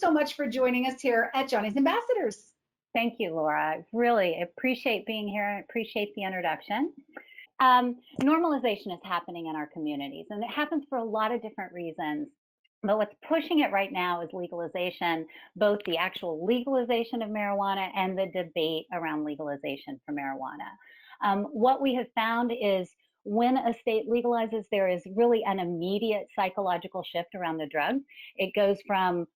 so much for joining us here at Johnny's Ambassadors. Thank you, Laura. I really appreciate being here. I appreciate the introduction. Normalization is happening in our communities, and it happens for a lot of different reasons. But what's pushing it right now is legalization, both the actual legalization of marijuana and the debate around legalization for marijuana. What we have found is when a state legalizes, there is really an immediate psychological shift around the drug. It goes from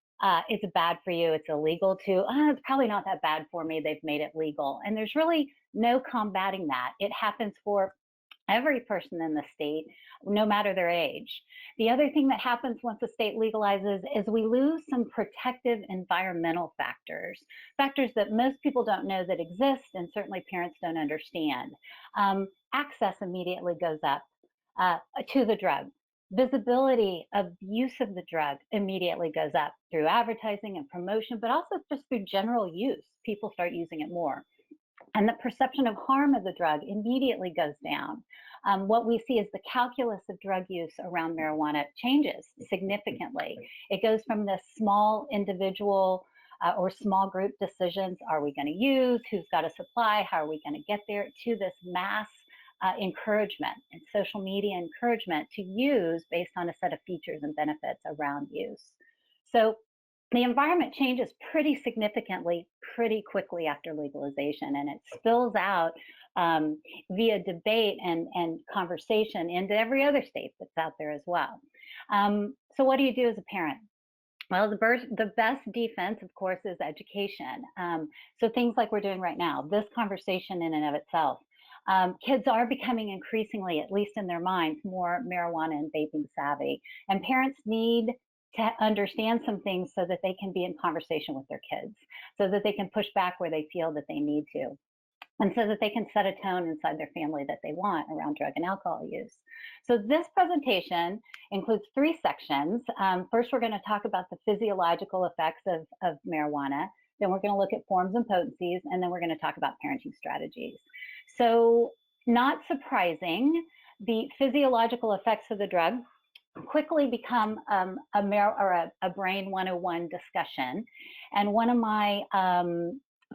it's bad for you, it's illegal, to it's probably not that bad for me, they've made it legal. And there's really no combating that. It happens for every person in the state, no matter their age. The other thing that happens once a state legalizes is we lose some protective environmental factors, factors that most people don't know that exist, and certainly parents don't understand. Access immediately goes up to the drug. Visibility of use of the drug immediately goes up through advertising and promotion, but also just through general use. People start using it more. And the perception of harm of the drug immediately goes down. What we see is the calculus of drug use around marijuana changes significantly. It goes from the small individual or small group decisions, are we going to use, who's got a supply, how are we going to get there, to this mass encouragement and social media encouragement to use based on a set of features and benefits around use. So the environment changes pretty significantly, pretty quickly after legalization, and it spills out via debate and conversation into every other state that's out there as well. So what do you do as a parent? Well, the best defense, of course, is education. So things like we're doing right now, this conversation in and of itself. Kids are becoming increasingly, at least in their minds, more marijuana and vaping savvy, and parents need to understand some things so that they can be in conversation with their kids, so that they can push back where they feel that they need to, and so that they can set a tone inside their family that they want around drug and alcohol use. So this presentation includes 3 sections. First, we're going to talk about the physiological effects of marijuana. Then we're going to look at forms and potencies, and then we're going to talk about parenting strategies. So not surprising, the physiological effects of the drug quickly become a brain 101 discussion. And one of my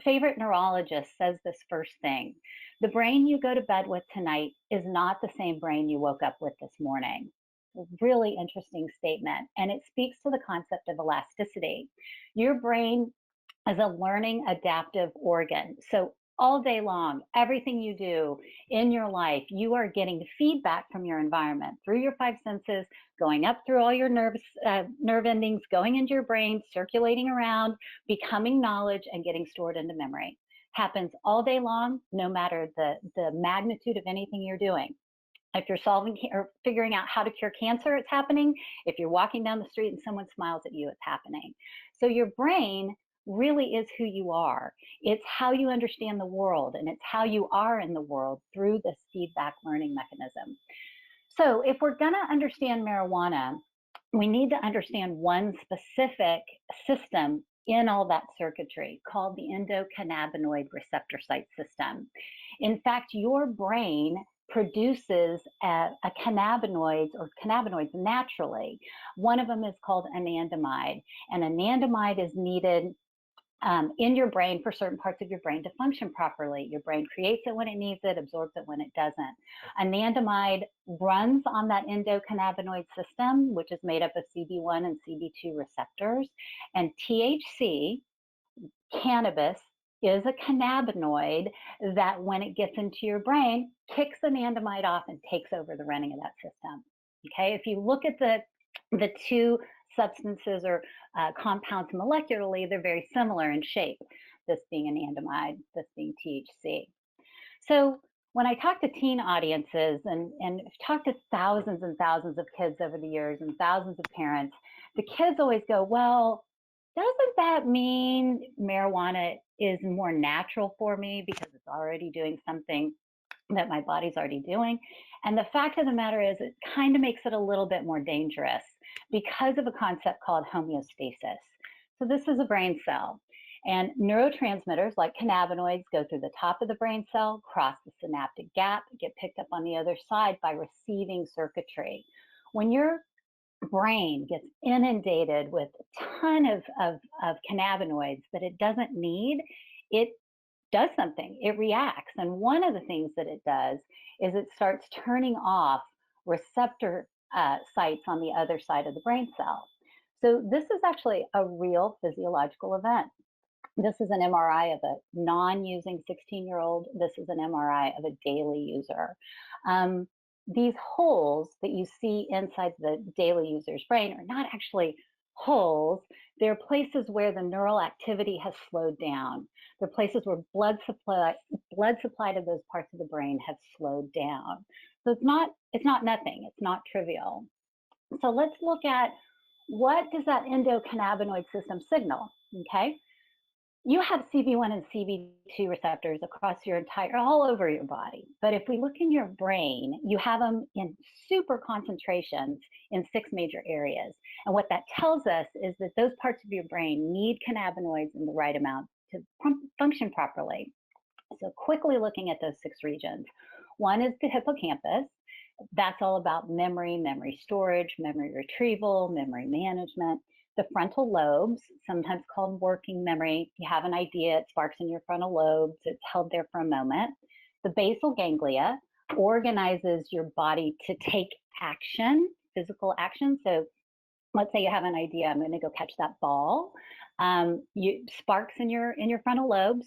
favorite neurologists says this first thing: the brain you go to bed with tonight is not the same brain you woke up with this morning. A really interesting statement, and it speaks to the concept of elasticity. Your brain is a learning adaptive organ. So all day long, everything you do in your life, you are getting feedback from your environment through your 5 senses, going up through all your nerve endings, going into your brain, circulating around, becoming knowledge, and getting stored into memory. Happens all day long, no matter the magnitude of anything you're doing. If you're solving or figuring out how to cure cancer, it's happening. If you're walking down the street and someone smiles at you, it's happening. So your brain really is who you are. It's how you understand the world, and it's how you are in the world through this feedback learning mechanism. So if we're going to understand marijuana, we need to understand one specific system in all that circuitry called the endocannabinoid receptor site system. In fact, your brain produces a cannabinoids naturally. One of them is called anandamide, and anandamide is needed in your brain for certain parts of your brain to function properly. Your brain creates it when it needs it, absorbs it when it doesn't. Anandamide runs on that endocannabinoid system, which is made up of CB1 and CB2 receptors. And THC, cannabis, is a cannabinoid that when it gets into your brain, kicks anandamide off and takes over the running of that system. Okay, if you look at the two substances or compounds molecularly, they're very similar in shape, this being anandamide, this being THC. So when I talk to teen audiences and talk to thousands and thousands of kids over the years and thousands of parents, the kids always go, well, doesn't that mean marijuana is more natural for me because it's already doing something that my body's already doing? And the fact of the matter is, it kind of makes it a little bit more dangerous because of a concept called homeostasis. So this is a brain cell, and neurotransmitters like cannabinoids go through the top of the brain cell, cross the synaptic gap, get picked up on the other side by receiving circuitry. When you're brain gets inundated with a ton of cannabinoids that it doesn't need, it does something. It reacts. And one of the things that it does is it starts turning off receptor sites on the other side of the brain cell. So this is actually a real physiological event. This is an MRI of a non-using 16-year-old. This is an MRI of a daily user. Um, these holes that you see inside the daily user's brain are not actually holes. They're places where the neural activity has slowed down. They're places where blood supply to those parts of the brain have slowed down. So it's not nothing. It's not trivial. So let's look at what does that endocannabinoid system signal, okay? You have CB1 and CB2 receptors across all over your body. But if we look in your brain, you have them in super concentrations in 6 major areas. And what that tells us is that those parts of your brain need cannabinoids in the right amount to function properly. So quickly looking at those 6 regions. One is the hippocampus. That's all about memory, memory storage, memory retrieval, memory management. The frontal lobes, sometimes called working memory. You have an idea, it sparks in your frontal lobes, it's held there for a moment. The basal ganglia organizes your body to take action, physical action. So let's say you have an idea, I'm going to go catch that ball. You sparks in your frontal lobes.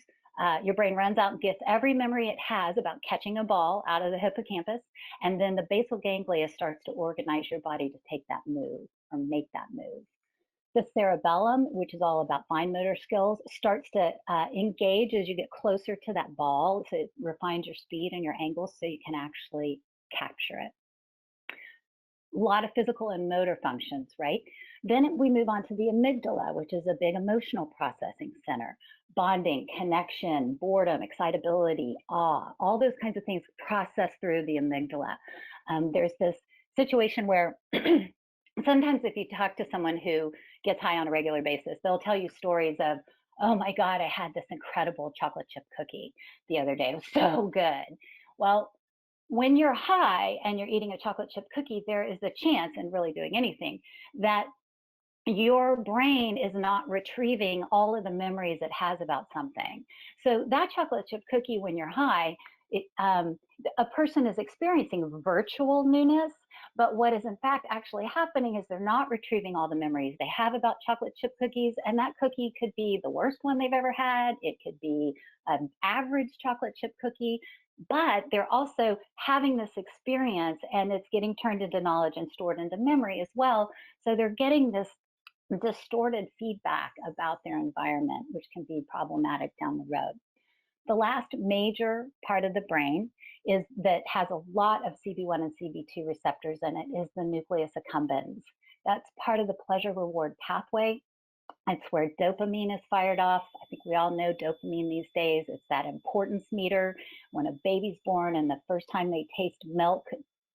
Your brain runs out and gets every memory it has about catching a ball out of the hippocampus, and then the basal ganglia starts to organize your body to take that move or make that move. The cerebellum, which is all about fine motor skills, starts to engage as you get closer to that ball. So it refines your speed and your angles so you can actually capture it. A lot of physical and motor functions, right? Then we move on to the amygdala, which is a big emotional processing center. Bonding, connection, boredom, excitability, awe, all those kinds of things process through the amygdala. There's this situation where sometimes if you talk to someone who gets high on a regular basis, they'll tell you stories of, oh my God, I had this incredible chocolate chip cookie the other day. It was so good. Well, when you're high and you're eating a chocolate chip cookie, there is a chance, and really doing anything, that your brain is not retrieving all of the memories it has about something. So that chocolate chip cookie, when you're high, a person is experiencing virtual newness, but what is in fact actually happening is they're not retrieving all the memories they have about chocolate chip cookies, and that cookie could be the worst one they've ever had. It could be an average chocolate chip cookie, but they're also having this experience and it's getting turned into knowledge and stored into memory as well. So they're getting this distorted feedback about their environment, which can be problematic down the road. The last major part of the brain is that has a lot of CB1 and CB2 receptors in it is the nucleus accumbens. That's part of the pleasure reward pathway. It's where dopamine is fired off. I think we all know dopamine these days. It's that importance meter. When a baby's born and the first time they taste milk,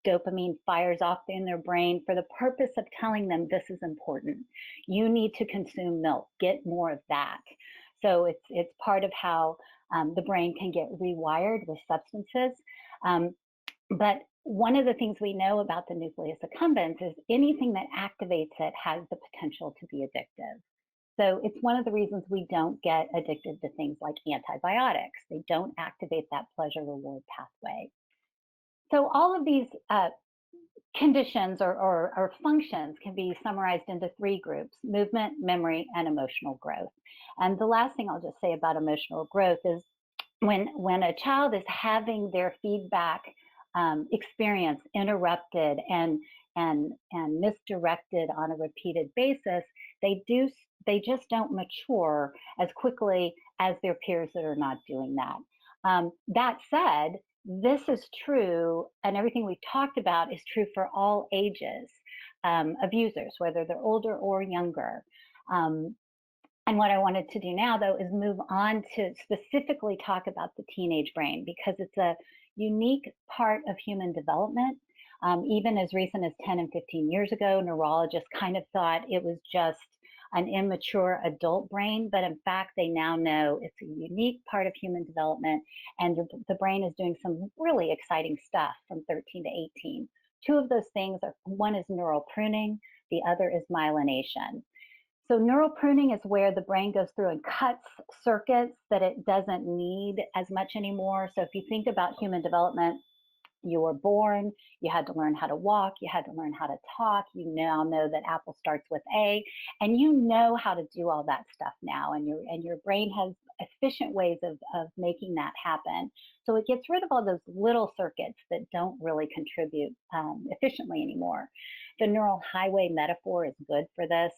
dopamine fires off in their brain for the purpose of telling them this is important. You need to consume milk. Get more of that. So it's part of how the brain can get rewired with substances. But one of the things we know about the nucleus accumbens is anything that activates it has the potential to be addictive. So it's one of the reasons we don't get addicted to things like antibiotics. They don't activate that pleasure reward pathway. So all of these conditions or functions can be summarized into 3 groups: movement, memory, and emotional growth. And the last thing I'll just say about emotional growth is when a child is having their feedback experience interrupted and misdirected on a repeated basis, they just don't mature as quickly as their peers that are not doing that. That said, this is true, and everything we talked about is true for all ages of users, whether they're older or younger. And what I wanted to do now, though, is move on to specifically talk about the teenage brain, because it's a unique part of human development. Even as recent as 10 and 15 years ago, neurologists kind of thought it was just an immature adult brain, but in fact, they now know it's a unique part of human development, and the brain is doing some really exciting stuff from 13 to 18. 2 of those things are, one is neural pruning. The other is myelination. So neural pruning is where the brain goes through and cuts circuits that it doesn't need as much anymore. So if you think about human development, you were born, you had to learn how to walk, you had to learn how to talk. You now know that apple starts with A, and you know how to do all that stuff now. And your brain has efficient ways of making that happen. So it gets rid of all those little circuits that don't really contribute efficiently anymore. The neural highway metaphor is good for this.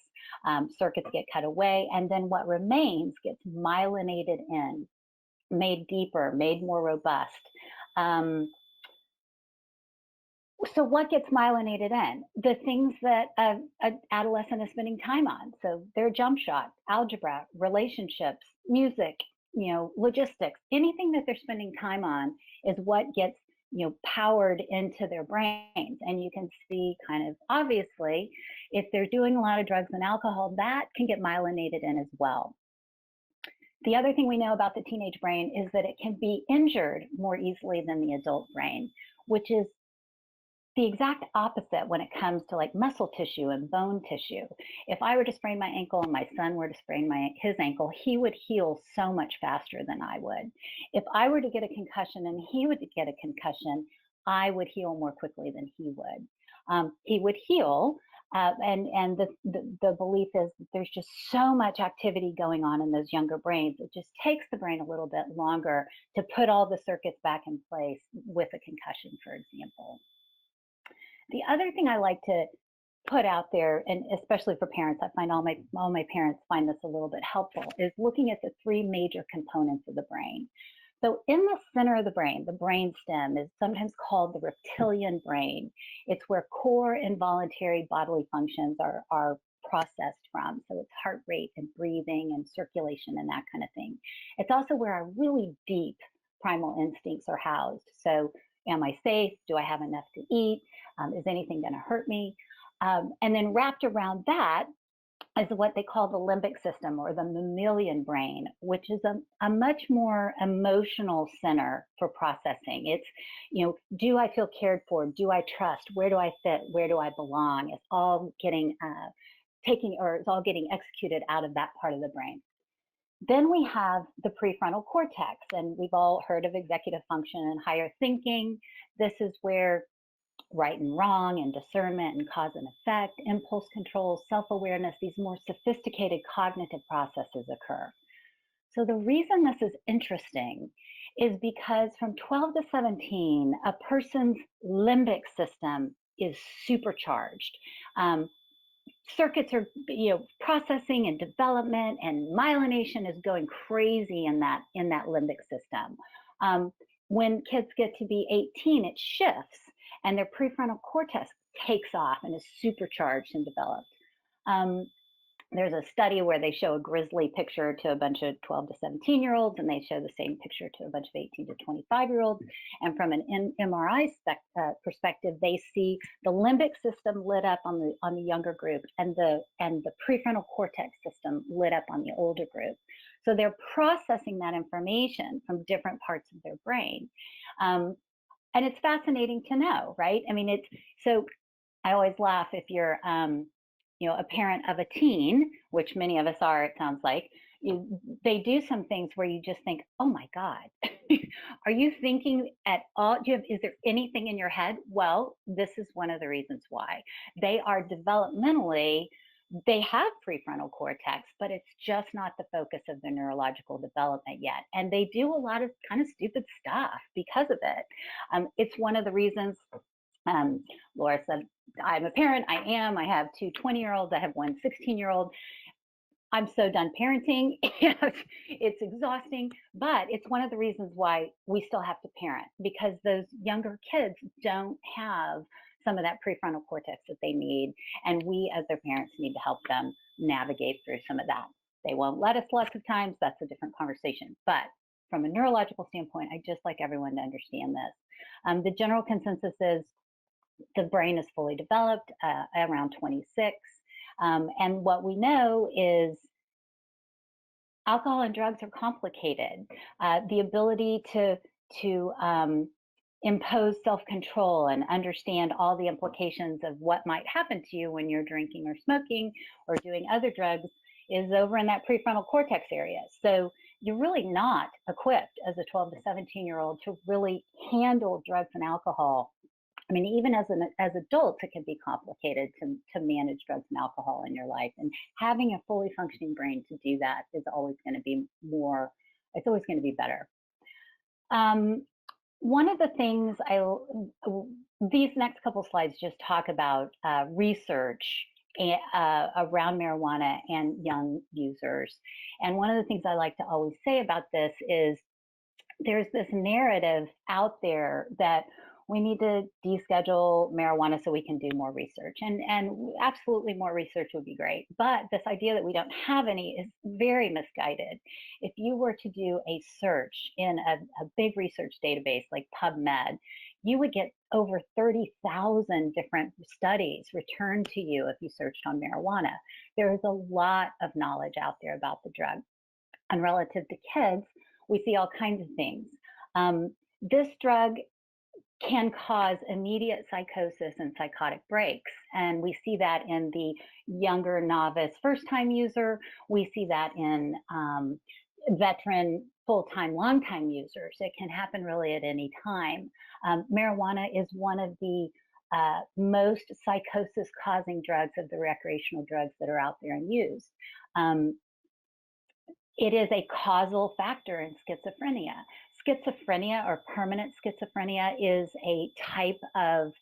Circuits get cut away, and then what remains gets myelinated in, made deeper, made more robust. So what gets myelinated in? The things that an adolescent is spending time on. So their jump shot, algebra, relationships, music, logistics, anything that they're spending time on is what gets, powered into their brains. And you can see kind of obviously, if they're doing a lot of drugs and alcohol, that can get myelinated in as well. The other thing we know about the teenage brain is that it can be injured more easily than the adult brain, which is the exact opposite when it comes to like muscle tissue and bone tissue. If I were to sprain my ankle and my son were to sprain his ankle, he would heal so much faster than I would. If I were to get a concussion and he would get a concussion, I would heal more quickly than he would. He would heal, and the belief is that there's just so much activity going on in those younger brains. It just takes the brain a little bit longer to put all the circuits back in place with a concussion, for example. The other thing I like to put out there, and especially for parents, I find all my parents find this a little bit helpful, is looking at the three major components of the brain. So in the center of the brain stem is sometimes called the reptilian brain. It's where core involuntary bodily functions are processed from. So it's heart rate and breathing and circulation and that kind of thing. It's also where our really deep primal instincts are housed. So am I safe? Do I have enough to eat? Is anything going to hurt me? And then wrapped around that is what they call the limbic system, or the mammalian brain, which is a much more emotional center for processing. It's, do I feel cared for? Do I trust? Where do I fit? Where do I belong? It's all getting it's all getting executed out of that part of the brain. Then we have the prefrontal cortex, and we've all heard of executive function and higher thinking. This is where right and wrong and discernment and cause and effect, impulse control, self-awareness, these more sophisticated cognitive processes occur. So the reason this is interesting is because from 12 to 17, a person's limbic system is supercharged. Circuits are processing and development, and myelination is going crazy in that limbic system. When kids get to be 18, it shifts, and their prefrontal cortex takes off and is supercharged and developed. There's a study where they show a grisly picture to a bunch of 12 to 17-year-olds, and they show the same picture to a bunch of 18 to 25-year-olds. And from an MRI perspective, they see the limbic system lit up on the younger group, and the prefrontal cortex system lit up on the older group. So they're processing that information from different parts of their brain. And it's fascinating to know, right? I mean, so I always laugh if you're a parent of a teen, which many of us are, it sounds like, they do some things where you just think, oh my God, are you thinking at all? Is there anything in your head? Well, this is one of the reasons why. They are developmentally, they have prefrontal cortex, but it's just not the focus of their neurological development yet. And they do a lot of kind of stupid stuff because of it. It's one of the reasons Laura said, I'm a parent. I have two 20-year-olds. I have one 16-year-old. I'm so done parenting. It's exhausting, but it's one of the reasons why we still have to parent, because those younger kids don't have some of that prefrontal cortex that they need. And we as their parents need to help them navigate through some of that. They won't let us lots of times. That's a different conversation. But from a neurological standpoint, I just like everyone to understand this. The general consensus is the brain is fully developed around 26. And what we know is alcohol and drugs are complicated. The ability to impose self-control and understand all the implications of what might happen to you when you're drinking or smoking or doing other drugs is over in that prefrontal cortex area. So you're really not equipped as a 12 to 17-year-old to really handle drugs and alcohol. I mean, even as adults, it can be complicated to manage drugs and alcohol in your life. And having a fully functioning brain to do that is always going to be more, it's always going to be better. One of the things these next couple slides just talk about research around marijuana and young users. And one of the things I like to always say about this is there's this narrative out there that we need to deschedule marijuana so we can do more research. And absolutely more research would be great. But this idea that we don't have any is very misguided. If you were to do a search in a big research database like PubMed, you would get over 30,000 different studies returned to you if you searched on marijuana. There is a lot of knowledge out there about the drug. And relative to kids, we see all kinds of things. This drug can cause immediate psychosis and psychotic breaks. And we see that in the younger novice first-time user. We see that in veteran full-time, long-time users. It can happen really at any time. Marijuana is one of the most psychosis-causing drugs of the recreational drugs that are out there and used. It is a causal factor in schizophrenia. Schizophrenia or permanent schizophrenia is a type of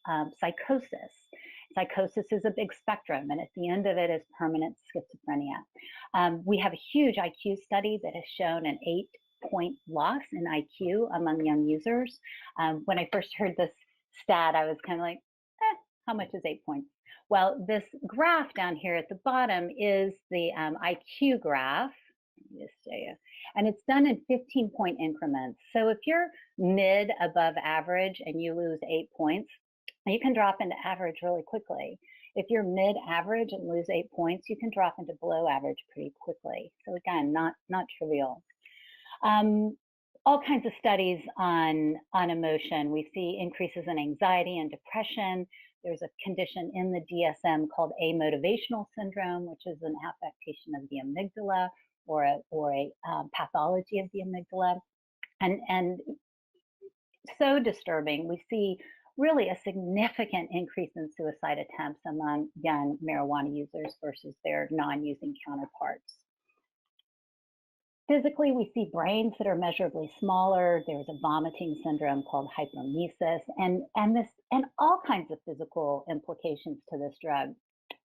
psychosis. Psychosis is a big spectrum, and at the end of it is permanent schizophrenia. We have a huge IQ study that has shown an 8-point loss in IQ among young users. When I first heard this stat, I was kind of like, how much is 8 points? Well, this graph down here at the bottom is the IQ graph. And it's done in 15-point increments. So if you're mid above average and you lose 8 points, you can drop into average really quickly. If you're mid average and lose 8 points, you can drop into below average pretty quickly. So again, not trivial. All kinds of studies on emotion. We see increases in anxiety and depression. There's a condition in the DSM called amotivational syndrome, which is an affectation of the amygdala, or a pathology of the amygdala, and so disturbing. We see really a significant increase in suicide attempts among young marijuana users versus their non-using counterparts. Physically, we see brains that are measurably smaller. There's a vomiting syndrome called hyperemesis, and all kinds of physical implications to this drug.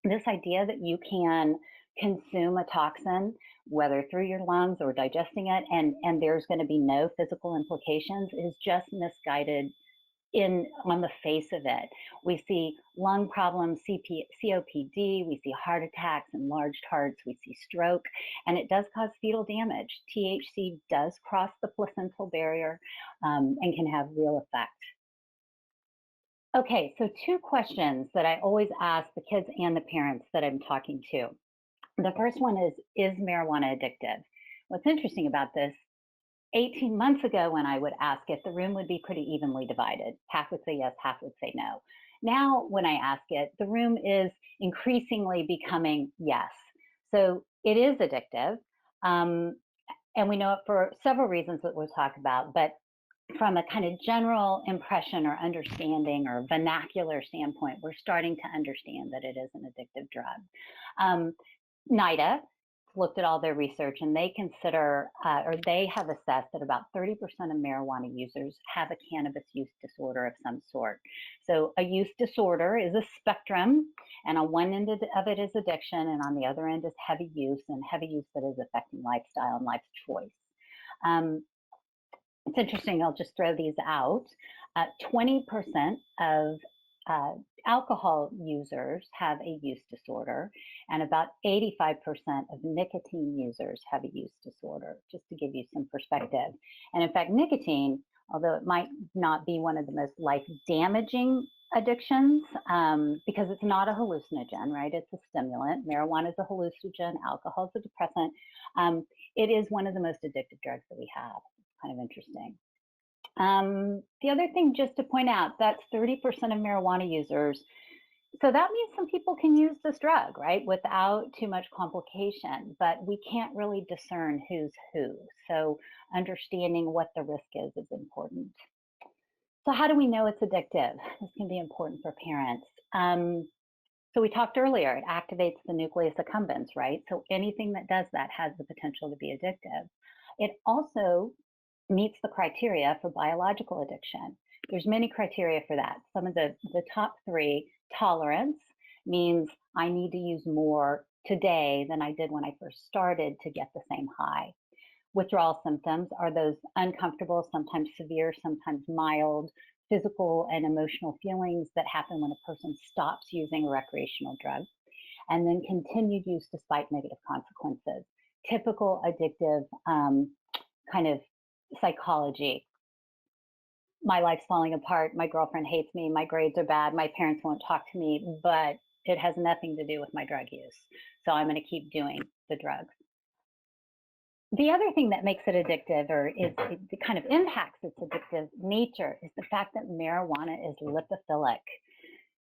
This idea that you can consume a toxin, whether through your lungs or digesting it, and there's going to be no physical implications is just misguided on the face of it. We see lung problems, COPD, we see heart attacks, enlarged hearts, we see stroke, and it does cause fetal damage. THC does cross the placental barrier and can have real effect. Okay, so 2 questions that I always ask the kids and the parents that I'm talking to. The first one is marijuana addictive? What's interesting about this, 18 months ago when I would ask it, the room would be pretty evenly divided. Half would say yes, half would say no. Now, when I ask it, the room is increasingly becoming yes. So it is addictive. And we know it for several reasons that we'll talk about, but from a kind of general impression or understanding or vernacular standpoint, we're starting to understand that it is an addictive drug. NIDA looked at all their research, and they consider, or they have assessed that about 30% of marijuana users have a cannabis use disorder of some sort. So a use disorder is a spectrum, and on one end of it is addiction, and on the other end is heavy use, and heavy use that is affecting lifestyle and life choice. It's interesting, I'll just throw these out. 20% of alcohol users have a use disorder, and about 85% of nicotine users have a use disorder, just to give you some perspective. And in fact, nicotine, although it might not be one of the most life-damaging addictions, because it's not a hallucinogen, right? It's a stimulant. Marijuana is a hallucinogen, alcohol is a depressant. It is one of the most addictive drugs that we have. It's kind of interesting. The other thing, just to point out, that's 30% of marijuana users. So that means some people can use this drug, right, without too much complication, but we can't really discern who's who. So understanding what the risk is important. So how do we know it's addictive? This can be important for parents. So we talked earlier, it activates the nucleus accumbens, right? So anything that does that has the potential to be addictive. It also meets the criteria for biological addiction. There's many criteria for that. Some of the top three: tolerance means I need to use more today than I did when I first started to get the same high. Withdrawal symptoms are those uncomfortable, sometimes severe, sometimes mild, physical and emotional feelings that happen when a person stops using a recreational drug. And then continued use despite negative consequences. Typical addictive kind of psychology. My life's falling apart. My girlfriend hates me. My grades are bad. My parents won't talk to me, but it has nothing to do with my drug use. So I'm going to keep doing the drugs. The other thing that makes it addictive, or it kind of impacts its addictive nature, is the fact that marijuana is lipophilic.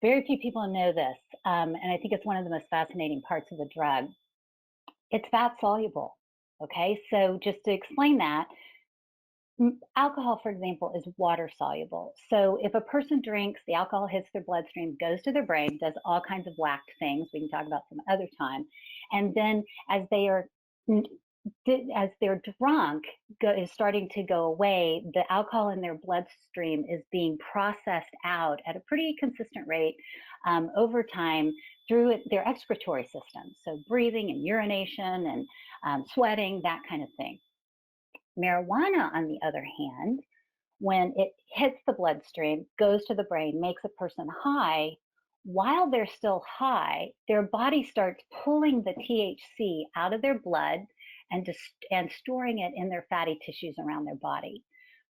Very few people know this, and I think it's one of the most fascinating parts of the drug. It's fat soluble, okay? So just to explain that, alcohol, for example, is water soluble. So if a person drinks, the alcohol hits their bloodstream, goes to their brain, does all kinds of whacked things, we can talk about some other time, and then as they're drunk is starting to go away, the alcohol in their bloodstream is being processed out at a pretty consistent rate over time through their excretory system. So breathing and urination and sweating, that kind of thing. Marijuana, on the other hand, when it hits the bloodstream, goes to the brain, makes a person high, while they're still high, their body starts pulling the THC out of their blood and storing it in their fatty tissues around their body.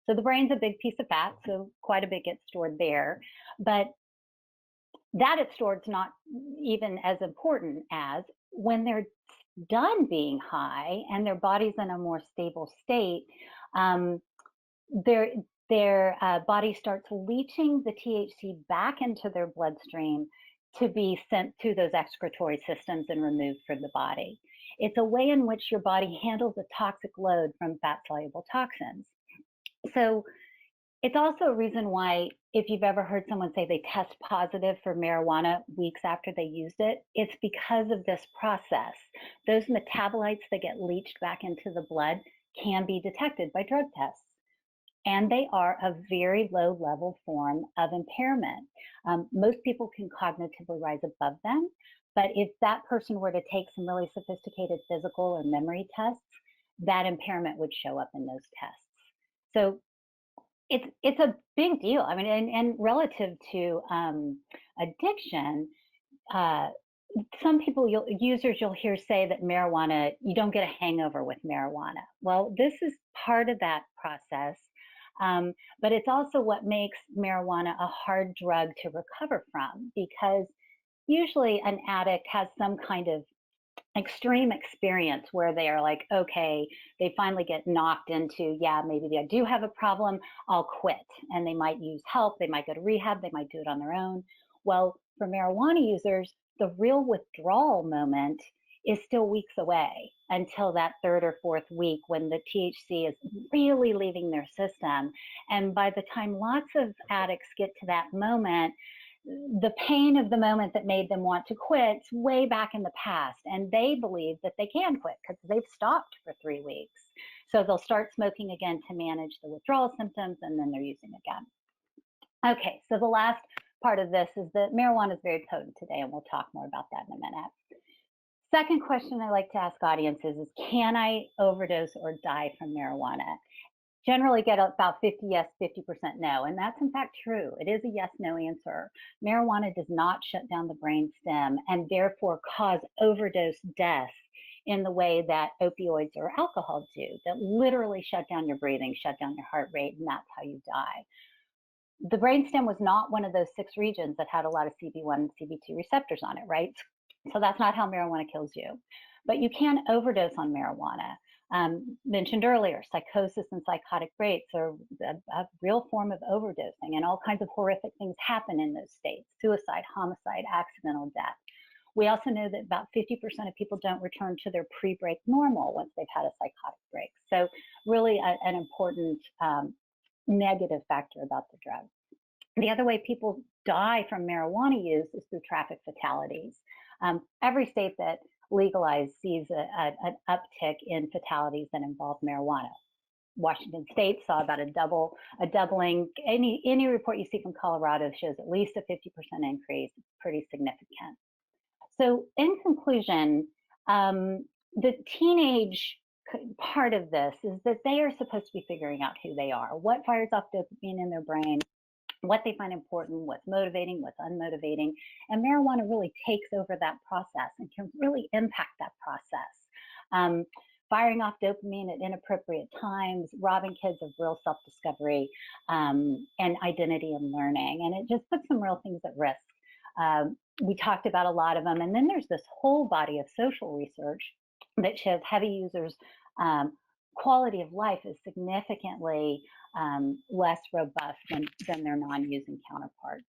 So the brain's a big piece of fat, so quite a bit gets stored there. But that it's stored is not even as important as when they're done being high and their body's in a more stable state, their body starts leaching the THC back into their bloodstream to be sent to those excretory systems and removed from the body. It's a way in which your body handles a toxic load from fat-soluble toxins. So it's also a reason why, if you've ever heard someone say they test positive for marijuana weeks after they used it, it's because of this process. Those metabolites that get leached back into the blood can be detected by drug tests. And they are a very low level form of impairment. Most people can cognitively rise above them, but if that person were to take some really sophisticated physical or memory tests, that impairment would show up in those tests. So it's a big deal. I mean, and relative to addiction, some people, you'll hear say that marijuana, you don't get a hangover with marijuana. Well, this is part of that process. But it's also what makes marijuana a hard drug to recover from, because usually an addict has some kind of extreme experience where they are like, okay, they finally get knocked into, yeah, maybe I do have a problem, I'll quit. And they might use help, they might go to rehab, they might do it on their own. Well, for marijuana users, the real withdrawal moment is still weeks away until that third or fourth week when the THC is really leaving their system. And by the time lots of addicts get to that moment, the pain of the moment that made them want to quit is way back in the past, and they believe that they can quit because they've stopped for 3 weeks. So they'll start smoking again to manage the withdrawal symptoms, and then they're using again. Okay, so the last part of this is that marijuana is very potent today, and we'll talk more about that in a minute. Second question I like to ask audiences is, can I overdose or die from marijuana? Generally get about 50 yes, 50% no, and that's in fact true. It is a yes-no answer. Marijuana does not shut down the brain stem and therefore cause overdose death in the way that opioids or alcohol do, that literally shut down your breathing, shut down your heart rate, and that's how you die. The brainstem was not one of those 6 regions that had a lot of CB1 and CB2 receptors on it, right? So that's not how marijuana kills you. But you can overdose on marijuana. Mentioned earlier, psychosis and psychotic breaks are a real form of overdosing, and all kinds of horrific things happen in those states: suicide, homicide, accidental death. We also know that about 50% of people don't return to their pre-break normal once they've had a psychotic break. So really an important negative factor about the drug. The other way people die from marijuana use is through traffic fatalities. Every state that legalized sees an uptick in fatalities that involve marijuana. Washington State saw about a doubling. Any report you see from Colorado shows at least a 50% increase, pretty significant. So in conclusion, the teenage part of this is that they are supposed to be figuring out who they are, what fires off dopamine in their brain, what they find important, what's motivating, what's unmotivating. And marijuana really takes over that process and can really impact that process. Firing off dopamine at inappropriate times, robbing kids of real self-discovery and identity and learning. And it just puts some real things at risk. We talked about a lot of them. And then there's this whole body of social research that shows heavy users' quality of life is significantly less robust than their non-using counterparts.